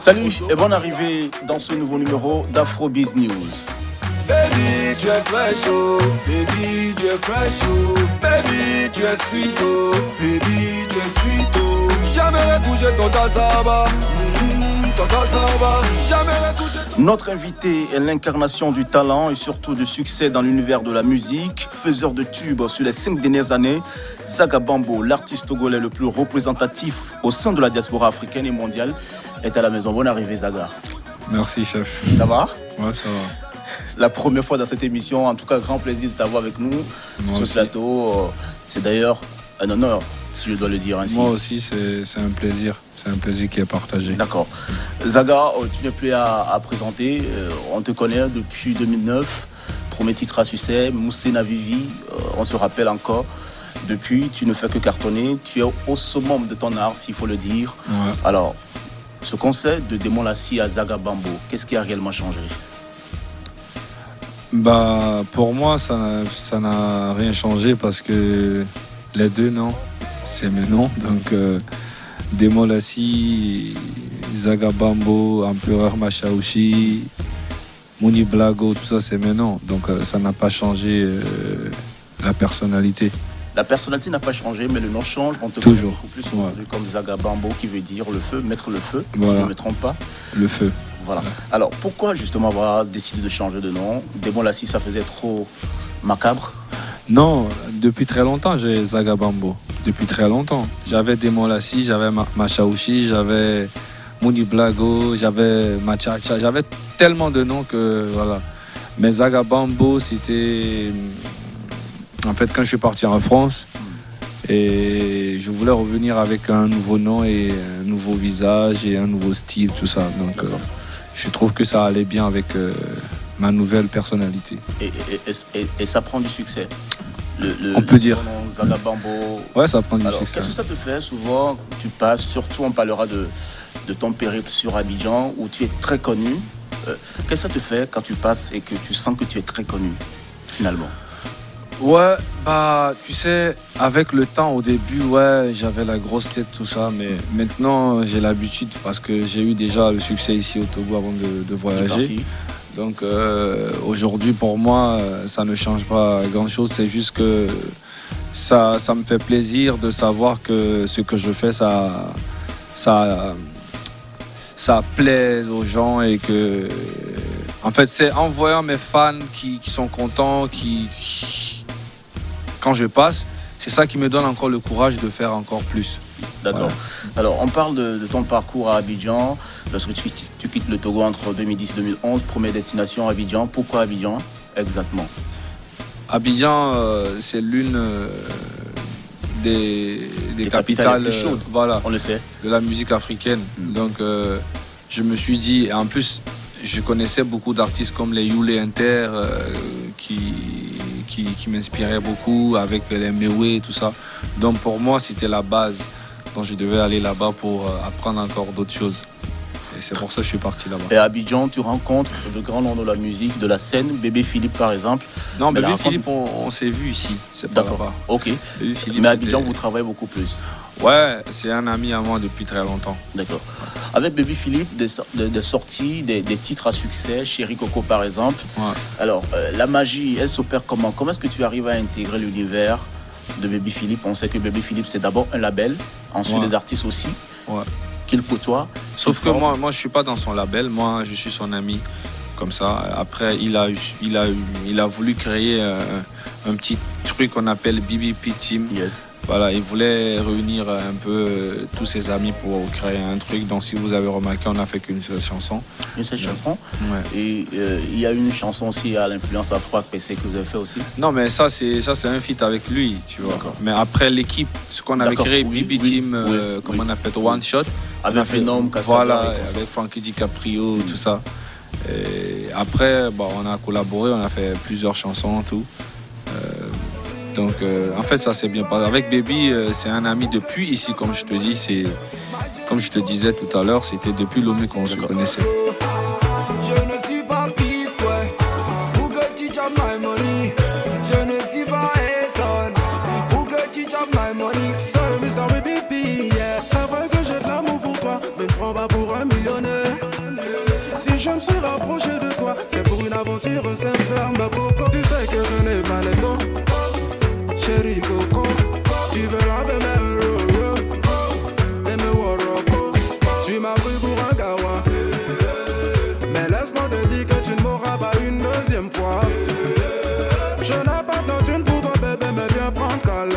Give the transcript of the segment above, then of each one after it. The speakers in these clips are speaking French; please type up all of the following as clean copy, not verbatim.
Salut et bonne arrivée dans ce nouveau numéro d'Afrobiz News. Baby, tu es fraîche, oh. Baby, tu es fraîche, oh. Baby, tu es sweet, oh. Baby, tu es sweet, oh. Jamais touché ton cassava. Ton cassava. Jamais touché ton... Notre invité est l'incarnation du talent et surtout du succès dans l'univers de la musique. Faiseur de tubes sur les 5 dernières années, Zaga Bambo, l'artiste togolais le plus représentatif au sein de la diaspora africaine et mondiale, est à la maison. Bonne arrivée, Zaga. Merci, chef. Ça va? Ouais, ça va. La première fois dans cette émission, en tout cas, grand plaisir de t'avoir avec nous sur ce plateau. C'est d'ailleurs un honneur, si je dois le dire ainsi. Moi aussi, c'est un plaisir. C'est un plaisir qui est partagé. D'accord. Zaga, tu n'es plus à présenter. On te connaît depuis 2009. Premier titre à succès, Moussé Navivi. On se rappelle encore. Depuis, tu ne fais que cartonner. Tu es au summum de ton art, s'il faut le dire. Ouais. Alors, ce concert de Démon Lassie à Zaga Bambo, qu'est-ce qui a réellement changé? Bah, pour moi, ça n'a rien changé parce que les deux noms, c'est mes noms. Donc, Demolassi, Zaga Bambo, Empereur Machaouchi, Mouni Blago, tout ça, c'est mes noms. Donc, ça n'a pas changé la personnalité. La personnalité n'a pas changé, mais le nom change. On te toujours connaît beaucoup plus aujourd'hui comme Zaga Bambo, qui veut dire le feu, mettre le feu, voilà. si je ne me trompe pas. Le feu. Voilà. Alors, pourquoi justement avoir décidé de changer de nom? Démon Lassie, ça faisait trop macabre? Non, depuis très longtemps, j'ai Zaga Bambo. Depuis très longtemps. J'avais Démon Lassie, j'avais Machaouchi, j'avais Mouni Blago, j'avais Machacha, j'avais tellement de noms que voilà. Mais Zaga Bambo, c'était... En fait, quand je suis parti en France, et je voulais revenir avec un nouveau nom et un nouveau visage et un nouveau style, tout ça. Donc, je trouve que ça allait bien avec ma nouvelle personnalité. Et ça prend du succès. On peut dire. Zaga Bambo. Ouais, ça prend du Alors, succès. qu'est-ce que ça te fait souvent? Tu passes, surtout on parlera de ton périple sur Abidjan, où tu es très connu. Qu'est-ce que ça te fait quand tu passes et que tu sens que tu es très connu, finalement? Ouais, bah, tu sais, avec le temps, au début, ouais, j'avais la grosse tête, tout ça, mais maintenant, j'ai l'habitude parce que j'ai eu déjà le succès ici au Togo avant de voyager. Donc, aujourd'hui, pour moi, ça ne change pas grand-chose. C'est juste que ça me fait plaisir de savoir que ce que je fais, ça plaît aux gens et que... En fait, c'est en voyant mes fans qui sont contents, quand je passe, c'est ça qui me donne encore le courage de faire encore plus. D'accord. Voilà. Alors, on parle de ton parcours à Abidjan. Lorsque tu quittes le Togo entre 2010 et 2011, première destination Abidjan. Pourquoi Abidjan exactement? Abidjan, c'est l'une des capitales chaudes, voilà, on le sait, de la musique africaine. Donc, je me suis dit, et en plus, je connaissais beaucoup d'artistes comme les Yule Inter qui m'inspiraient beaucoup avec les Mewe et tout ça. Donc pour moi, c'était la base. Donc je devais aller là-bas pour apprendre encore d'autres choses. Et c'est pour ça que je suis parti là-bas. Et à Abidjan, tu rencontres de grands noms de la musique, de la scène, Bébé Philippe par exemple. Non, Bébé Philippe, on s'est vu ici. C'est pas là-bas. Ok. Philippe, mais à Abidjan, vous travaillez beaucoup plus. Ouais, c'est un ami à moi depuis très longtemps. D'accord. Avec Bébé Philippe, des sorties, des titres à succès, Chéri Coco par exemple. Ouais. Alors, la magie, elle s'opère comment? Comment est-ce que tu arrives à intégrer l'univers de Bébé Philippe? On sait que Bébé Philippe, c'est d'abord un label, ensuite des artistes aussi, qu'il côtoie. Sauf que moi, je suis pas dans son label, moi, je suis son ami. Comme ça. Après, il a voulu créer un petit truc qu'on appelle BBP Team. Yes. Voilà, il voulait réunir un peu tous ses amis pour créer un truc. Donc, si vous avez remarqué, on n'a fait qu'une seule chanson. Une seule chanson. Ouais. Et il y a une chanson aussi à l'influence afro-PC que vous avez fait aussi. Non, mais ça, c'est un feat avec lui, tu vois. Mais après, l'équipe, ce qu'on avait créé, BB Team, comment on appelle, One Shot. Avec Phenom, voilà, avec Frankie DiCaprio, tout ça. Et après, on a collaboré, on a fait plusieurs chansons, tout. Donc, en fait, ça s'est bien passé. Avec Baby, c'est un ami depuis ici, comme je te dis. Comme je te disais tout à l'heure, c'était depuis Lomé qu'on se connaissait. Je ne suis pas P-Square, pour que tu chopes my money. Je ne suis pas Eton, pour que tu chopes my money. Sorry, Mr. BBP, yeah. C'est vrai que j'ai de l'amour pour toi, mais ne prends pas pour un millionnaire. suis rapproché de toi, c'est pour une aventure sincère, ma coco. Tu sais que je n'ai pas les go, chérie coco. Tu veux la belle et me waroko. Tu m'as pris pour un gawa, mais laisse-moi te dire que tu ne m'auras pas une deuxième fois. Je n'ai pas de thune pour toi bébé, mais viens prendre câlin.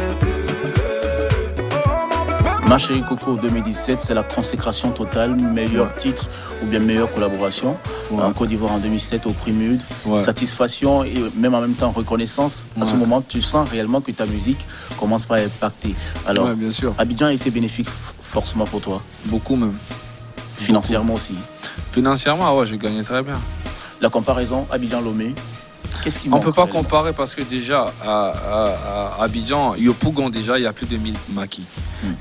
Ma chérie Coco 2017, c'est la consécration totale, meilleur titre ou bien meilleure collaboration. En Côte d'Ivoire en 2007 au Prix Mud. Satisfaction et même en même temps reconnaissance. À ce moment, tu sens réellement que ta musique commence par impacter. Alors, bien sûr. Abidjan a été bénéfique forcément pour toi. Beaucoup même. Financièrement aussi. Financièrement, je gagnais très bien. La comparaison Abidjan-Lomé, qu'est-ce qui manque? On ne peut pas comparer parce que déjà, à Abidjan, Yopougon, déjà, il y a plus de 1000 maquis.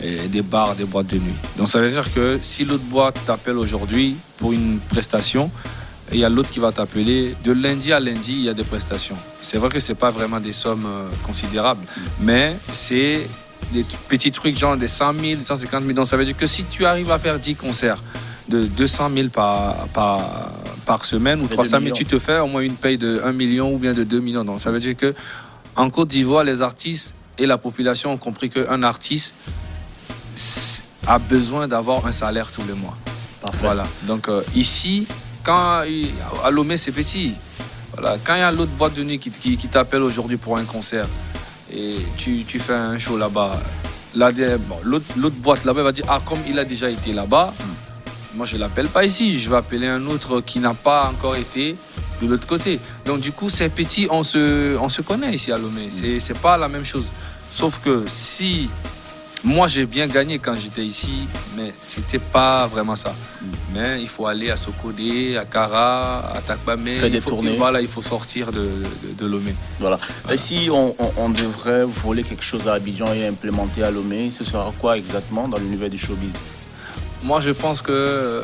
Et des bars, des boîtes de nuit. Donc ça veut dire que si l'autre boîte t'appelle aujourd'hui pour une prestation, il y a l'autre qui va t'appeler. De lundi à lundi, il y a des prestations. C'est vrai que ce n'est pas vraiment des sommes considérables, mais c'est des petits trucs genre des 100 000, 150 000. Donc ça veut dire que si tu arrives à faire 10 concerts de 200 000 par semaine ou 300 000, tu te fais au moins une paye de 1 million ou bien de 2 millions. Donc ça veut dire qu'en Côte d'Ivoire, les artistes et la population ont compris qu'un artiste a besoin d'avoir un salaire tous les mois. Parfait. Voilà. Donc ici, à Lomé, c'est petit. Voilà. Quand il y a l'autre boîte de nuit qui t'appelle aujourd'hui pour un concert et tu fais un show là-bas, l'autre boîte là-bas va dire comme il a déjà été là-bas, moi je ne l'appelle pas ici, je vais appeler un autre qui n'a pas encore été de l'autre côté. Donc du coup, c'est petit, on se connaît ici à Lomé. C'est pas la même chose. Sauf que si moi j'ai bien gagné quand j'étais ici, mais c'était pas vraiment ça. Mais il faut aller à Sokodé, à Kara, à Takbamé. Faire des tournées. Voilà, il faut sortir de Lomé. Voilà. Et si on devrait voler quelque chose à Abidjan et implémenter à Lomé, ce sera quoi exactement dans l'univers du showbiz? Moi je pense que,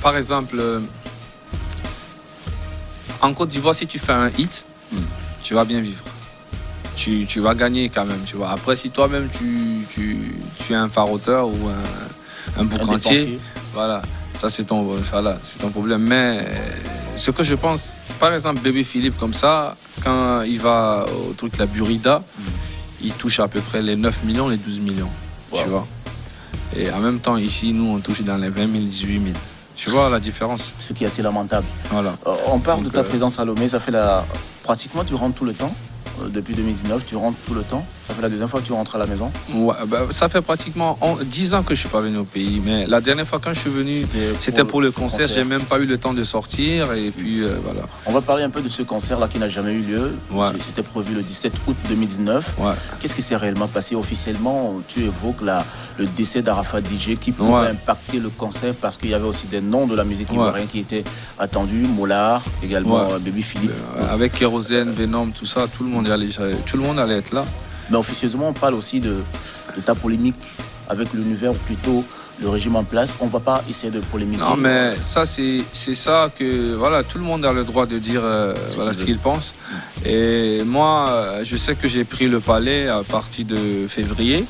par exemple, en Côte d'Ivoire, si tu fais un hit, tu vas bien vivre. Tu vas gagner quand même, tu vois. Après, si toi-même tu es un faroteur ou un boucantier, voilà, ça c'est ton problème. Mais ce que je pense, par exemple, Bébé Philippe comme ça, quand il va au truc la Burida, il touche à peu près les 9 millions, les 12 millions, tu vois. Et en même temps, ici, nous, on touche dans les 20 000, 18 000. Tu vois la différence? Ce qui est assez lamentable. Voilà. On parle de ta présence à Lomé, ça fait pratiquement tu rentres tout le temps. Depuis 2019, tu rentres tout le temps. Ça fait la deuxième fois que tu rentres à la maison. Ouais, ça fait pratiquement 10 ans que je ne suis pas venu au pays. Mais la dernière fois quand je suis venu, c'était pour le concert. J'ai même pas eu le temps de sortir. Et puis voilà. On va parler un peu de ce concert-là qui n'a jamais eu lieu. Ouais. C'était prévu le 17 août 2019. Ouais. Qu'est-ce qui s'est réellement passé officiellement? Tu évoques le décès d'Arafat DJ qui pouvait impacter le concert parce qu'il y avait aussi des noms de la musique ivoirienne qui étaient attendus. Mollard, également Baby Philippe. Avec Kérosène, Venom, tout ça, tout le monde allait être là. Mais officieusement, on parle aussi de ta polémique avec l'univers, ou plutôt le régime en place. On ne va pas essayer de polémiquer. Non, mais ça, c'est ça que... Voilà, tout le monde a le droit de dire ce qu'il pense. Et moi, je sais que j'ai pris le palais à partir de février.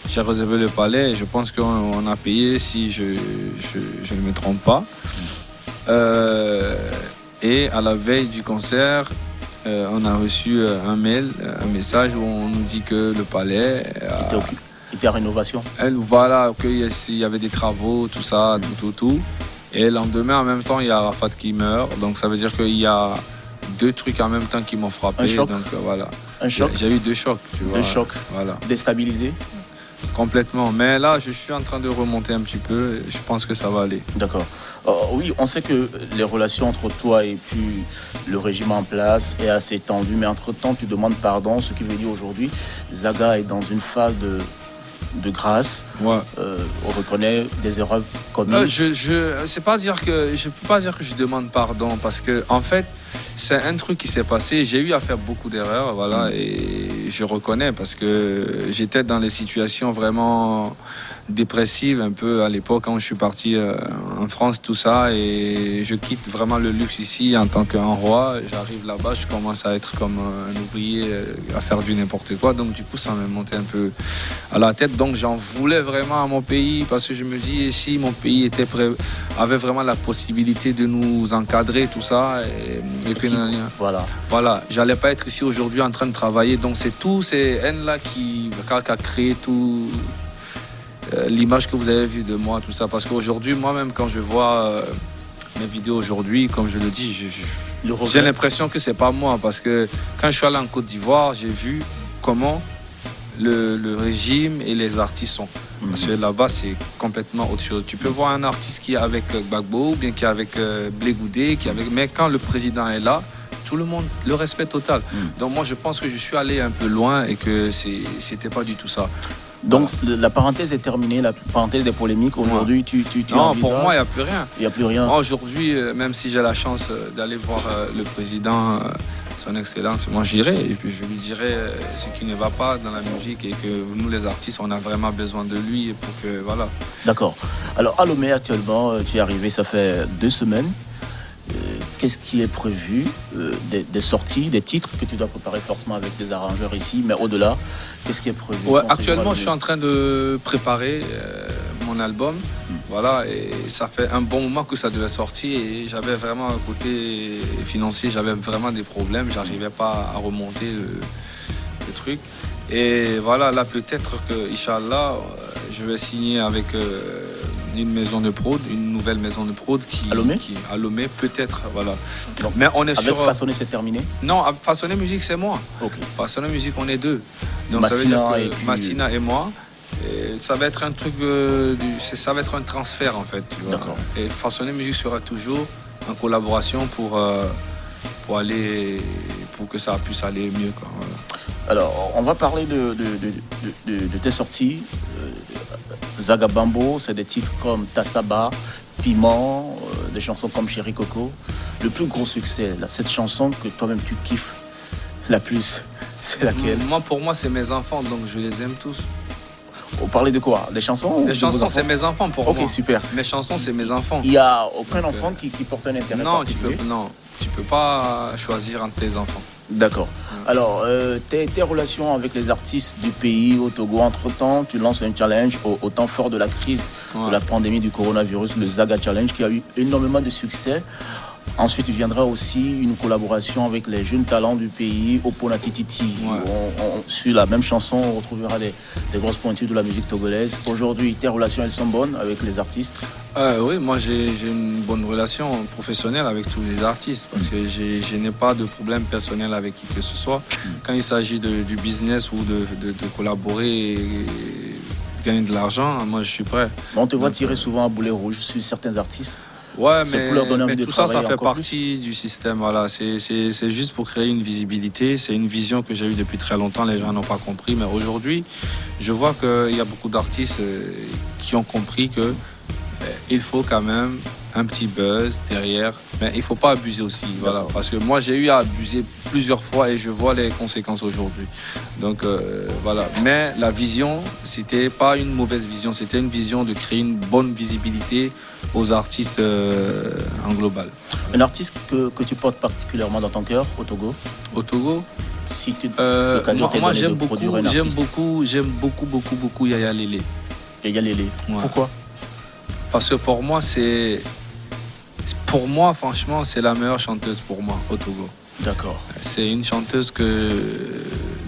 J'ai réservé le palais et je pense qu'on a payé, si je ne me trompe pas. Et à la veille du concert... on a reçu un message où on nous dit que le palais était en rénovation. Voilà, qu'il y avait des travaux, tout ça, tout. Et le lendemain, en même temps, il y a Arafat qui meurt. Donc ça veut dire qu'il y a 2 trucs en même temps qui m'ont frappé. Un choc. Donc voilà. Un choc. J'ai eu 2 chocs, tu vois. 2 chocs. Voilà. Déstabilisé. Complètement. Mais là, je suis en train de remonter un petit peu. Je pense que ça va aller. D'accord. Oui, on sait que les relations entre toi et puis le régime en place est assez tendues. Mais entre-temps, tu demandes pardon. Ce qui veut dire aujourd'hui, Zaga est dans une phase de grâce. Ouais. On reconnaît des erreurs commises. Je peux pas dire que je demande pardon parce que en fait c'est un truc qui s'est passé. J'ai eu à faire beaucoup d'erreurs, voilà, et je reconnais parce que j'étais dans des situations vraiment dépressive un peu à l'époque quand je suis parti en France, tout ça, et je quitte vraiment le luxe ici en tant qu'un roi. J'arrive là-bas, je commence à être comme un ouvrier, à faire du n'importe quoi. Donc du coup, ça m'est monté un peu à la tête. Donc j'en voulais vraiment à mon pays parce que je me dis, si mon pays avait vraiment la possibilité de nous encadrer, tout ça, et puis voilà, j'allais pas être ici aujourd'hui en train de travailler. Donc c'est tous ces haines-là qui a créé tout. L'image que vous avez vue de moi, tout ça. Parce qu'aujourd'hui, moi-même, quand je vois mes vidéos aujourd'hui, comme je le dis, j'ai l'impression que c'est pas moi. Parce que quand je suis allé en Côte d'Ivoire, j'ai vu comment le régime et les artistes sont. Parce que là-bas, c'est complètement autre chose. Tu peux voir un artiste qui est avec Gbagbo, ou bien qui est avec Blé Goudé, mais quand le président est là, tout le monde, le respect total. Donc moi, je pense que je suis allé un peu loin et que c'était pas du tout ça. Donc la parenthèse est terminée, la parenthèse des polémiques. Aujourd'hui, tu non, pour moi, il n'y a plus rien. Il n'y a plus rien. Moi, aujourd'hui, même si j'ai la chance d'aller voir le président, son excellence, moi j'irai et puis je lui dirai ce qui ne va pas dans la musique et que nous, les artistes, on a vraiment besoin de lui pour que, voilà. D'accord. Alors, à Lomé, actuellement, tu es arrivé, ça fait 2 semaines. Qu'est-ce qui est prévu des sorties, des titres que tu dois préparer forcément avec des arrangeurs ici, mais au-delà, qu'est-ce qui est prévu? Actuellement, je suis en train de préparer mon album. Voilà, et ça fait un bon moment que ça devait sortir et j'avais vraiment un côté financier, j'avais vraiment des problèmes, j'arrivais pas à remonter le truc. Et voilà, là peut-être que, Inch'Allah, je vais signer avec une maison de prod, une nouvelle maison de prod à Lomé, peut-être, voilà. Donc, mais on est avec sur Façonné, c'est terminé? Non, Façonné Musique, c'est moi. Okay. Façonné Musique, on est 2. Donc Massina, ça veut dire que Massina et moi. Et ça va être un truc, ça va être un transfert en fait. Tu vois. D'accord. Et Façonné Musique sera toujours en collaboration pour que ça puisse aller mieux, quoi. Voilà. Alors, on va parler de tes sorties. Zagabambo, c'est des titres comme Tassaba, Piment, des chansons comme Chéri Coco. Le plus gros succès, là, cette chanson que toi-même tu kiffes la plus, c'est laquelle? Pour moi, c'est mes enfants, donc je les aime tous. On parlait de quoi? Des chansons? Les chansons, c'est mes enfants pour moi. Ok, super. Mes chansons, c'est mes enfants. Il n'y a aucun enfant qui porte un intérêt particulier? Tu peux pas choisir entre tes enfants. D'accord. Alors, tes relations avec les artistes du pays au Togo, entre-temps, tu lances un challenge au temps fort de la crise de la pandémie du coronavirus, le Zaga Challenge, qui a eu énormément de succès. Ensuite, il viendra aussi une collaboration avec les jeunes talents du pays, Opona Tititi. Sur la même chanson, on retrouvera des grosses pointures de la musique togolaise. Aujourd'hui, tes relations, elles sont bonnes avec les artistes? Oui, moi j'ai une bonne relation professionnelle avec tous les artistes parce que je n'ai pas de problème personnel avec qui que ce soit. Quand il s'agit du business ou de collaborer et gagner de l'argent, moi je suis prêt. On te voit tirer souvent à boulet rouge sur certains artistes. Ouais, mais tout ça fait plus. partie du système. Voilà. C'est juste pour créer une visibilité. C'est une vision que j'ai eue depuis très longtemps. Les gens n'ont pas compris. Mais aujourd'hui, je vois qu'il y a beaucoup d'artistes qui ont compris qu'il faut quand même un petit buzz derrière. Mais il ne faut pas abuser aussi. Voilà. Parce que moi, j'ai eu à abuser plusieurs fois et je vois les conséquences aujourd'hui. Donc, voilà. Mais la vision, c'était pas une mauvaise vision. C'était une vision de créer une bonne visibilité aux artistes en global. Un artiste que tu portes particulièrement dans ton cœur au Togo? Au Togo, si tu moi j'aime beaucoup Yaya Lélé. Yaya Lélé. Ouais. Pourquoi? Parce que pour moi, franchement, c'est la meilleure chanteuse pour moi au Togo. D'accord. C'est une chanteuse que...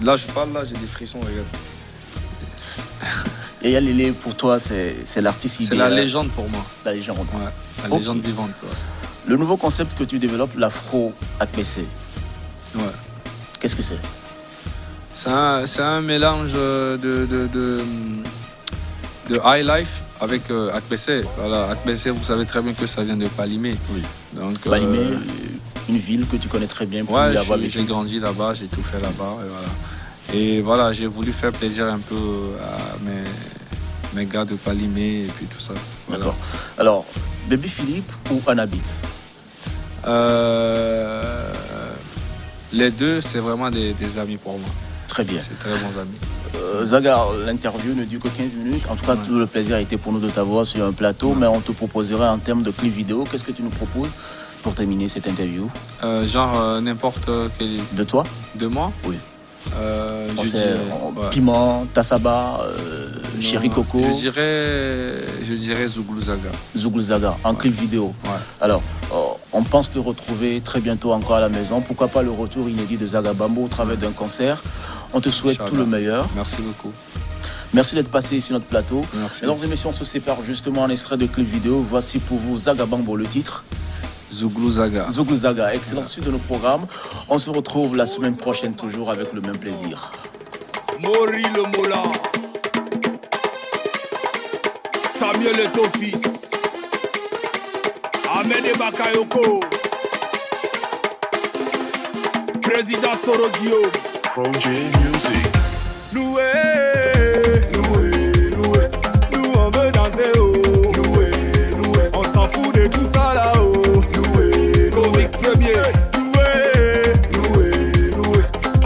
Là, je parle, là, j'ai des frissons, regarde. Yaya Lélé, pour toi, c'est l'artiste idéal. C'est la légende pour moi. La légende. Ouais, la légende vivante. Ouais. Le nouveau concept que tu développes, l'afro AKBC. Ouais. Qu'est-ce que c'est? C'est un mélange de high life avec AKBC. Voilà, AKBC, vous savez très bien que ça vient de Palimé. Oui. Donc, Palimé, une ville que tu connais très bien. Ouais, j'ai grandi là-bas, j'ai tout fait là-bas. Et voilà. Et voilà, j'ai voulu faire plaisir un peu à mes gars de Palimé et puis tout ça. Voilà. D'accord. Alors, Baby Philippe ou Anabit? Les deux, c'est vraiment des amis pour moi. Très bien. C'est très bons amis. Zaga, l'interview ne dure que 15 minutes. En tout cas, tout le plaisir a été pour nous de t'avoir sur un plateau, mais on te proposerait en termes de clip vidéo. Qu'est-ce que tu nous proposes pour terminer cette interview? N'importe quel. De toi? De moi? Oui. Je dirais, ouais. Piment, Tassaba, Chéri Coco. Je dirais Zouglou Zaga. Zouglou Zaga, en clip vidéo. Ouais. Alors, on pense te retrouver très bientôt encore à la maison. Pourquoi pas le retour inédit de Zaga Bambo au travers d'un concert. On te souhaite tout le meilleur. Merci beaucoup. Merci d'être passé sur notre plateau. Merci. Mesdames et messieurs, on se sépare justement en extrait de clip vidéo. Voici pour vous Zaga Bambo, le titre. Zouglou Zaga. Zouglou Zaga, excellent suite de nos programmes. On se retrouve la semaine prochaine, toujours avec le même plaisir. Mori le Mola, Samuel Etofis, Ahmed Bakayoko, Président Soro Guillaume, Project Music. Loué, nous on veut danser oh. Loué, on s'en fout de tout ça là-haut. Loué, comique premier. Loué,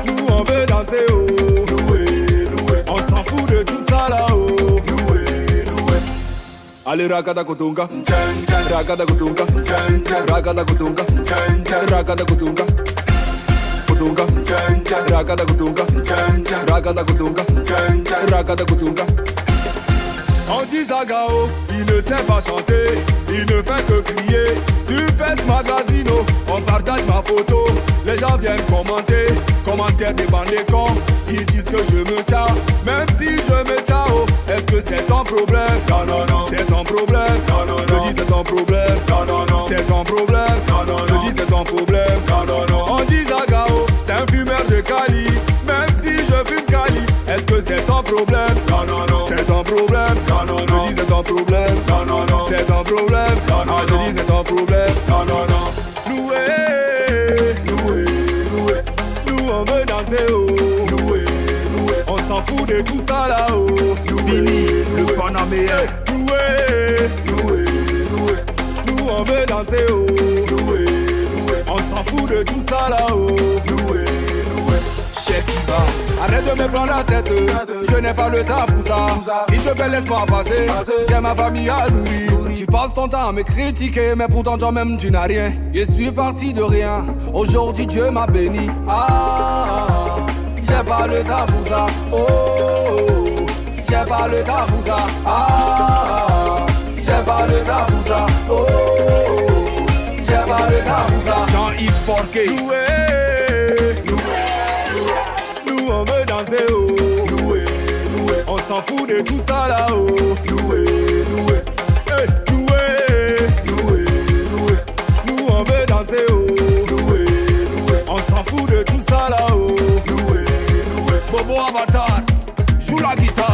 nous on veut danser oh. Loué, on s'en fout de tout ça là-haut. Loué. Allez Rakata Kotunga, Rakata Kotunga, Rakata Kotunga, Rakata Kotunga. Kutunga, Rakata Kutunga, Rakata Kutunga, Rakata Kutunga. On dit Zagao, il ne sait pas chanter, il ne fait que crier. Sur Face Magazino, on partage ma photo. Les gens viennent commenter, commentaires des bandés cons. Ils disent que je me tiens, même si je me tiens. Est-ce que c'est ton problème? Non, c'est ton problème. Non, je dis c'est ton problème. Non, c'est ton problème. Non, je dis c'est ton problème. Non, on dit Zagao, c'est un fumeur de Cali. Même si je fume Cali, est-ce que c'est ton problème? Non, c'est ton problème. Non, je dis c'est ton problème. Non, c'est ton problème. Non, je dis c'est ton problème. Non. Loué, nous on veut danser oh. Loué, on s'en fout de tout ça là-haut. Bini, le Panaméen. Loué, nous on veut danser oh. Loué, on s'en fout de tout ça là-haut. Loué, Shekiba, arrête de me prendre la tête. Je n'ai pas le temps pour ça. S'il te plaît laisse-moi passer. J'ai ma famille à nourrir. Tu passes ton temps à me critiquer, mais pourtant toi-même tu n'as rien. Je suis parti de rien, aujourd'hui Dieu m'a béni. J'ai pas le temps pour ça. Oh, j'ai pas le temps pour ça. J'ai pas le temps pour ça. Oh, j'ai pas le temps pour ça. Jean-Yves Porquet. Nous on veut danser oh. Loué, on s'en fout de tout ça là-haut. Loué, hey, loué, nous on veut danser oh. Loué, on s'en fout de tout ça là-haut. Loué, Bobo Avatar, joue la guitare.